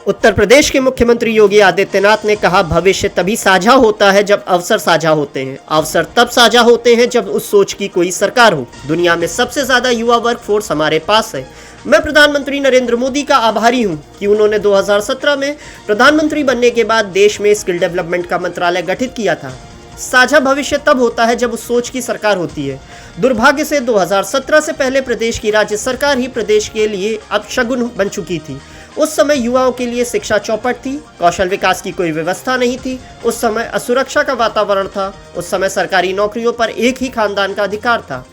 उत्तर प्रदेश के मुख्यमंत्री योगी आदित्यनाथ ने कहा, भविष्य तभी साझा होता है जब अवसर साझा होते हैं। अवसर तब साझा होते हैं जब उस सोच की कोई सरकार हो। दुनिया में सबसे ज्यादा युवा वर्क फोर्स हमारे पास है। मैं प्रधानमंत्री नरेंद्र मोदी का आभारी हूं कि उन्होंने 2017 में प्रधानमंत्री बनने के बाद देश में स्किल डेवलपमेंट का मंत्रालय गठित किया था। साझा भविष्य तब होता है जब उस सोच की सरकार होती है। दुर्भाग्य से 2017 से पहले प्रदेश की राज्य सरकार ही प्रदेश के लिए अपशगुन बन चुकी थी। उस समय युवाओं के लिए शिक्षा चौपट थी, कौशल विकास की कोई व्यवस्था नहीं थी। उस समय असुरक्षा का वातावरण था। उस समय सरकारी नौकरियों पर एक ही खानदान का अधिकार था।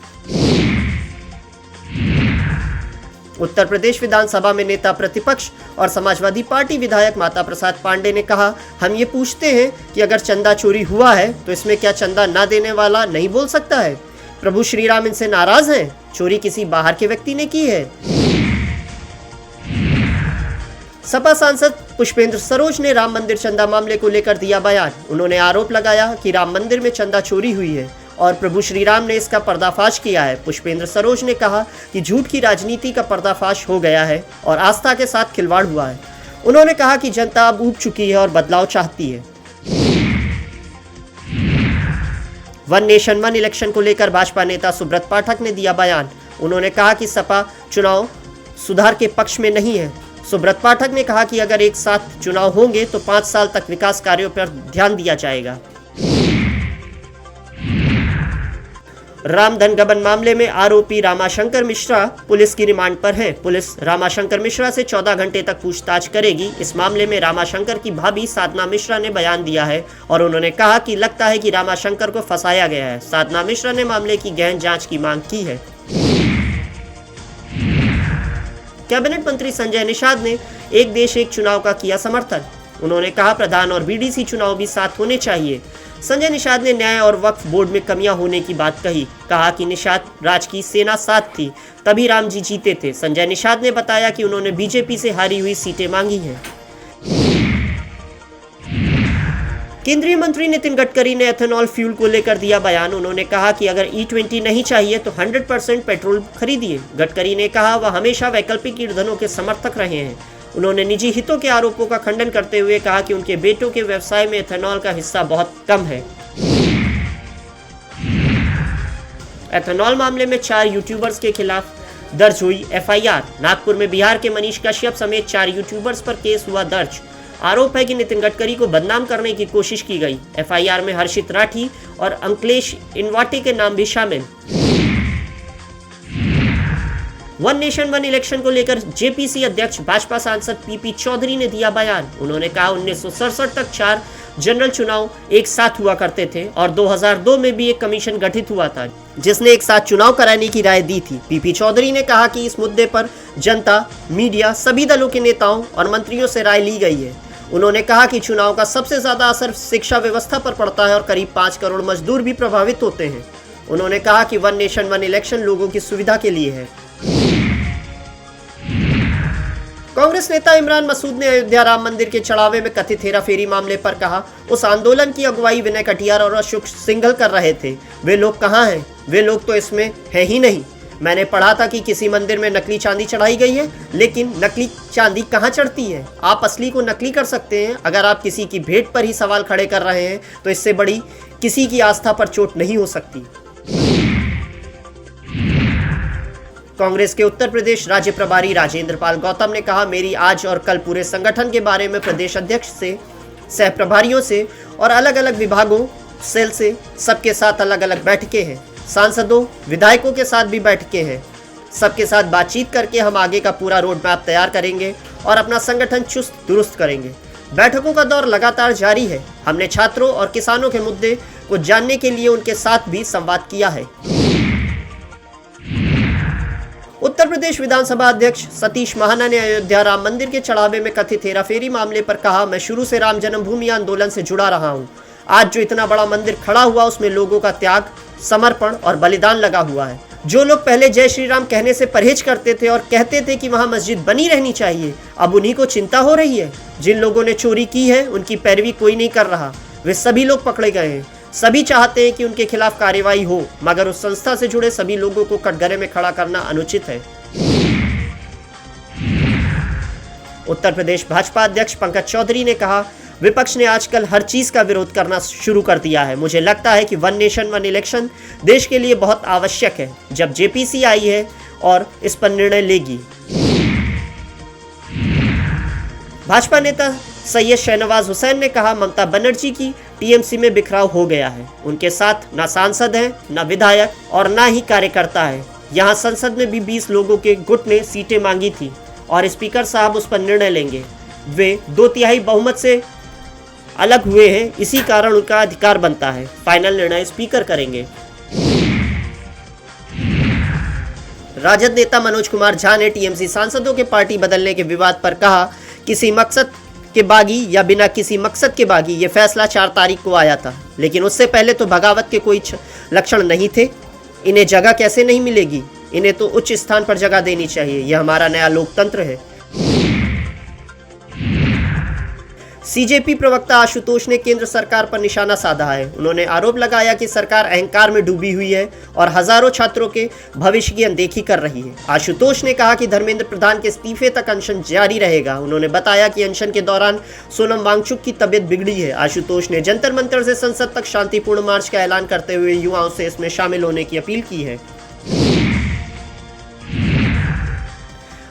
उत्तर प्रदेश विधानसभा में नेता प्रतिपक्ष और समाजवादी पार्टी विधायक माता प्रसाद पांडे ने कहा, हम ये पूछते हैं कि अगर चंदा चोरी हुआ है तो इसमें क्या चंदा ना देने वाला नहीं बोल सकता है? प्रभु श्री राम इनसे नाराज हैं? चोरी किसी बाहर के व्यक्ति ने की है। सपा सांसद पुष्पेंद्र सरोज ने राम मंदिर चंदा मामले को लेकर दिया बयान। उन्होंने आरोप लगाया कि राम मंदिर में चंदा चोरी हुई है और प्रभु श्री राम ने इसका पर्दाफाश किया है। पुष्पेंद्र सरोज ने कहा कि झूठ की राजनीति का पर्दाफाश हो गया है और आस्था के साथ खिलवाड़ हुआ है। उन्होंने कहा कि जनता अब ऊब चुकी है और बदलाव चाहती है। वन नेशन वन इलेक्शन को लेकर भाजपा नेता सुब्रत पाठक ने दिया बयान। उन्होंने कहा कि सपा चुनाव सुधार के पक्ष में नहीं है। सुब्रत पाठक ने कहा कि अगर एक साथ चुनाव होंगे तो 5 साल तक विकास कार्यों पर ध्यान दिया जाएगा। रामधन गबन मामले में आरोपी रामाशंकर मिश्रा पुलिस की रिमांड पर है। पुलिस रामाशंकर मिश्रा से 14 घंटे तक पूछताछ करेगी। इस मामले में रामाशंकर की भाभी साधना मिश्रा ने बयान दिया है और उन्होंने कहा कि लगता है कि रामाशंकर को फंसाया गया है। साधना मिश्रा ने मामले की गहन जांच की मांग की है। कैबिनेट मंत्री संजय निषाद ने एक देश एक चुनाव का किया समर्थन। उन्होंने कहा, प्रधान और बीडीसी चुनाव भी साथ होने चाहिए। संजय निषाद ने न्याय और वक्फ बोर्ड में कमियां होने की बात कही। कहा कि निषाद राज की सेना साथ थी, तभी राम जी जीते थे। संजय निषाद ने बताया कि उन्होंने बीजेपी से हारी हुई सीटें मांगी हैं। केंद्रीय मंत्री नितिन गडकरी ने एथेनॉल फ्यूल को लेकर दिया बयान। उन्होंने कहा कि अगर E20 नहीं चाहिए तो 100% पेट्रोल खरीदिए। गडकरी ने कहा वह हमेशा वैकल्पिक ईंधनों के समर्थक रहे हैं। उन्होंने निजी हितों के आरोपों का खंडन करते हुए कहा कि उनके बेटों के व्यवसाय में एथेनॉल का हिस्सा बहुत कम है। एथेनॉल मामले में 4 यूट्यूबर्स के खिलाफ दर्ज हुई FIR। नागपुर में बिहार के मनीष कश्यप समेत 4 यूट्यूबर्स पर केस हुआ दर्ज। आरोप है कि नितिन गडकरी को बदनाम करने की कोशिश की गई। FIR में हर्षित राठी और अंकलेश इनवाटे के नाम भी शामिल। वन नेशन वन इलेक्शन को लेकर JPC अध्यक्ष भाजपा सांसद PP चौधरी ने दिया बयान। उन्होंने कहा 1967 तक 4 जनरल चुनाव एक साथ हुआ करते थे और 2002 में भी एक कमीशन गठित हुआ था जिसने एक साथ चुनाव कराने की राय दी थी। PP चौधरी ने कहा कि इस मुद्दे पर जनता, मीडिया, सभी दलों के नेताओं और मंत्रियों से राय ली गई है। उन्होंने कहा कि चुनाव का सबसे ज्यादा असर शिक्षा व्यवस्था पर पड़ता है और करीब 5 करोड़ मजदूर भी प्रभावित होते हैं। उन्होंने कहा कि वन नेशन वन इलेक्शन लोगों की सुविधा के लिए है। कांग्रेस नेता इमरान मसूद ने अयोध्या राम मंदिर के चढ़ावे में कथित हेराफेरी मामले पर कहा, उस आंदोलन की अगुवाई विनय कटियार और अशोक सिंघल कर रहे थे। वे लोग कहाँ हैं? वे लोग तो इसमें है ही नहीं। मैंने पढ़ा था कि किसी मंदिर में नकली चांदी चढ़ाई गई है, लेकिन नकली चांदी कहाँ चढ़ती है? आप असली को नकली कर सकते हैं। अगर आप किसी की भेंट पर ही सवाल खड़े कर रहे हैं तो इससे बड़ी किसी की आस्था पर चोट नहीं हो सकती। कांग्रेस के उत्तर प्रदेश राज्य प्रभारी राजेंद्र पाल गौतम ने कहा, मेरी आज और कल पूरे संगठन के बारे में प्रदेश अध्यक्ष से, सह प्रभारियों से और अलग अलग विभागों, सेल से सबके साथ अलग अलग बैठकें हैं। सांसदों, विधायकों के साथ भी बैठकें हैं। सबके साथ बातचीत करके हम आगे का पूरा रोड मैप तैयार करेंगे और अपना संगठन चुस्त दुरुस्त करेंगे। बैठकों का दौर लगातार जारी है। हमने छात्रों और किसानों के मुद्दे को जानने के लिए उनके साथ भी संवाद किया है। उत्तर प्रदेश विधानसभा अध्यक्ष सतीश महाना ने अयोध्या राम मंदिर के चढ़ावे में कथित हेराफेरी मामले पर कहा, मैं शुरू से राम जन्मभूमि आंदोलन से जुड़ा रहा हूं। आज जो इतना बड़ा मंदिर खड़ा हुआ उसमें लोगों का त्याग, समर्पण और बलिदान लगा हुआ है। जो लोग पहले जय श्री राम कहने से परहेज करते थे और कहते थे कि वहां मस्जिद बनी रहनी चाहिए, अब उन्हीं को चिंता हो रही है। जिन लोगों ने चोरी की है उनकी पैरवी कोई नहीं कर रहा। वे सभी लोग पकड़े गए हैं। सभी चाहते हैं कि उनके खिलाफ कार्रवाई हो, मगर उस संस्था से जुड़े सभी लोगों को कटघरे में खड़ा करना अनुचित है। उत्तर प्रदेश भाजपा अध्यक्ष पंकज चौधरी ने कहा, विपक्ष ने आजकल हर चीज का विरोध करना शुरू कर दिया है। मुझे लगता है कि वन नेशन वन इलेक्शन देश के लिए बहुत आवश्यक है। जब जेपीसी आई है और इस पर निर्णय लेगी। भाजपा नेता सैयद शहनवाज हुसैन ने कहा, ममता बनर्जी की टीएमसी में बिखराव हो गया है। उनके साथ ना सांसद हैं, ना विधायक और ना ही कार्यकर्ता है। यहाँ संसद में भी 20 लोगों के गुट ने सीटें मांगी थी और स्पीकर साहब उस पर निर्णय लेंगे। वे 2/3 बहुमत से अलग हुए हैं, इसी कारण उनका अधिकार बनता है। फाइनल निर्णय स्पीकर करेंगे। राजद नेता मनोज कुमार झा ने टीएमसी सांसदों के पार्टी बदलने के विवाद पर कहा, किसी मकसद के बागी या बिना किसी मकसद के बागी ये फैसला 4 तारीख को आया था, लेकिन उससे पहले तो बगावत के कोई लक्षण नहीं थे। इन्हें जगह कैसे नहीं मिलेगी? इन्हें तो उच्च स्थान पर जगह देनी चाहिए। यह हमारा नया लोकतंत्र है। सीजेपी प्रवक्ता आशुतोष ने केंद्र सरकार पर निशाना साधा है। उन्होंने आरोप लगाया कि सरकार अहंकार में डूबी हुई है और हजारों छात्रों के भविष्य की अनदेखी कर रही है। आशुतोष ने कहा कि धर्मेंद्र प्रधान के इस्तीफे तक अनशन जारी रहेगा। उन्होंने बताया कि अनशन के दौरान सोनम वांगचुक की तबीयत बिगड़ी है। आशुतोष ने जंतर मंतर से संसद तक शांतिपूर्ण मार्च का ऐलान करते हुए युवाओं से इसमें शामिल होने की अपील की है।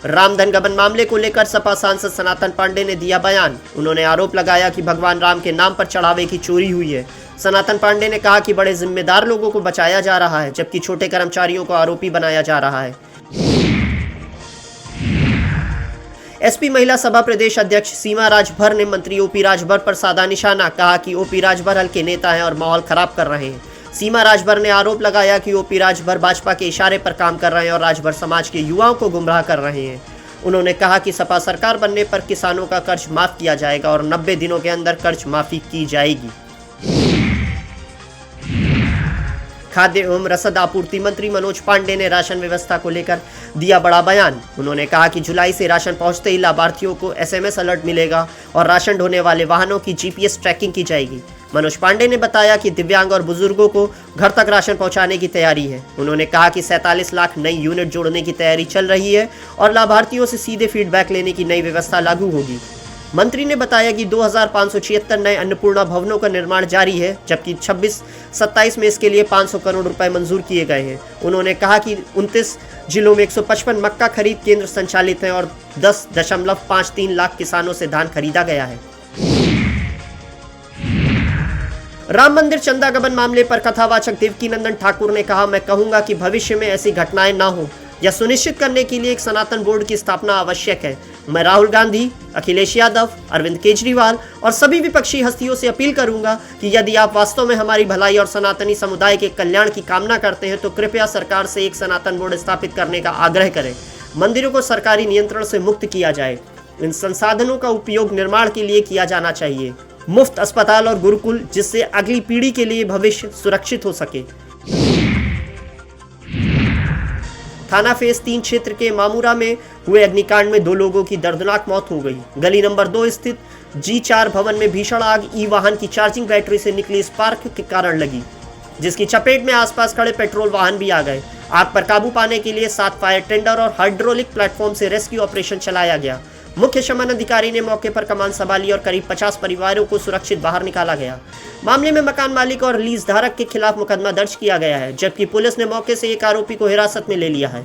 रामधन गबन मामले को लेकर सपा सांसद सनातन पांडे ने दिया बयान। उन्होंने आरोप लगाया कि भगवान राम के नाम पर चढ़ावे की चोरी हुई है। सनातन पांडे ने कहा कि बड़े जिम्मेदार लोगों को बचाया जा रहा है, जबकि छोटे कर्मचारियों को आरोपी बनाया जा रहा है। एसपी महिला सभा प्रदेश अध्यक्ष सीमा राजभर ने मंत्री ओपी राजभर पर साधा निशाना। कहा कि ओपी राजभर हल्के नेता हैं और माहौल खराब कर रहे हैं। सीमा राजभर ने आरोप लगाया कि ओपी राजभर भाजपा के इशारे पर काम कर रहे हैं और राजभर समाज के युवाओं को गुमराह कर रहे हैं। उन्होंने कहा कि सपा सरकार बनने पर किसानों का कर्ज माफ किया जाएगा और 90 दिनों के अंदर कर्ज माफी की जाएगी। खाद्य एवं रसद आपूर्ति मंत्री मनोज पांडे ने राशन व्यवस्था को लेकर दिया बड़ा बयान। उन्होंने कहा कि जुलाई से राशन पहुंचते ही लाभार्थियों को एसएमएस अलर्ट मिलेगा और राशन ढोने वाले वाहनों की जीपीएस ट्रैकिंग की जाएगी। मनोज पांडे ने बताया कि दिव्यांग और बुजुर्गों को घर तक राशन पहुंचाने की तैयारी है। उन्होंने कहा कि 47 लाख नई यूनिट जोड़ने की तैयारी चल रही है और लाभार्थियों से सीधे फीडबैक लेने की नई व्यवस्था लागू होगी। मंत्री ने बताया कि 2576 नए अन्नपूर्णा भवनों का निर्माण जारी है, जबकि 26-27 में इसके लिए 500 करोड़ रुपए मंजूर किए गए हैं। उन्होंने कहा कि 29 जिलों में 155 मक्का खरीद केंद्र संचालित हैं और 10.53 लाख किसानों से धान खरीदा गया है। राम मंदिर चंदा गबन मामले पर कथावाचक देवकीनंदन ठाकुर ने कहा, मैं कहूंगा कि भविष्य में ऐसी घटनाएं ना हो, यह सुनिश्चित करने के लिए एक सनातन बोर्ड की स्थापना आवश्यक है। मैं राहुल गांधी, अखिलेश यादव, अरविंद केजरीवाल और सभी विपक्षी हस्तियों से अपील करूंगा कि यदि आप वास्तव में हमारी भलाई और सनातनी समुदाय के कल्याण की कामना करते हैं तो कृपया सरकार से एक सनातन बोर्ड स्थापित करने का आग्रह करें। मंदिरों को सरकारी नियंत्रण से मुक्त किया जाए। इन संसाधनों का उपयोग निर्माण के लिए किया जाना चाहिए। मुफ्त अस्पताल और गुरुकुल, जिससे अगली पीढ़ी के लिए भविष्य सुरक्षित हो सके। थाना फेज 3 क्षेत्र के मामूरा में हुए अग्निकांड में 2 लोगों की दर्दनाक मौत हो गई। गली नंबर 2 स्थित G4 भवन में भीषण आग ई वाहन की चार्जिंग बैटरी से निकली स्पार्क के कारण लगी, जिसकी चपेट में आसपास खड़े पेट्रोल वाहन भी आ गए। आग पर काबू पाने के लिए 7 फायर टेंडर और हाइड्रोलिक प्लेटफॉर्म से रेस्क्यू ऑपरेशन चलाया गया। मुख्य शमन अधिकारी ने मौके पर कमान संभाली और करीब 50 परिवारों को सुरक्षित बाहर निकाला गया। मामले में मकान मालिक और लीज धारक के खिलाफ मुकदमा दर्ज किया गया है, जबकि पुलिस ने मौके से एक आरोपी को हिरासत में ले लिया है।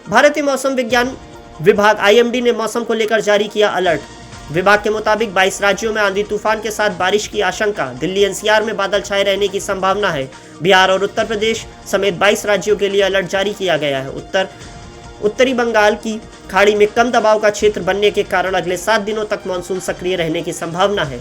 भारतीय मौसम विज्ञान विभाग IMD ने मौसम को लेकर जारी किया अलर्ट। विभाग के मुताबिक 22 राज्यों में आंधी तूफान के साथ बारिश की आशंका। दिल्ली NCR में बादल छाए रहने की संभावना है। बिहार और उत्तर प्रदेश समेत 22 राज्यों के लिए अलर्ट जारी किया गया है। उत्तरी बंगाल की खाड़ी में कम दबाव का क्षेत्र बनने के कारण अगले 7 दिनों तक मानसून सक्रिय रहने की संभावना है।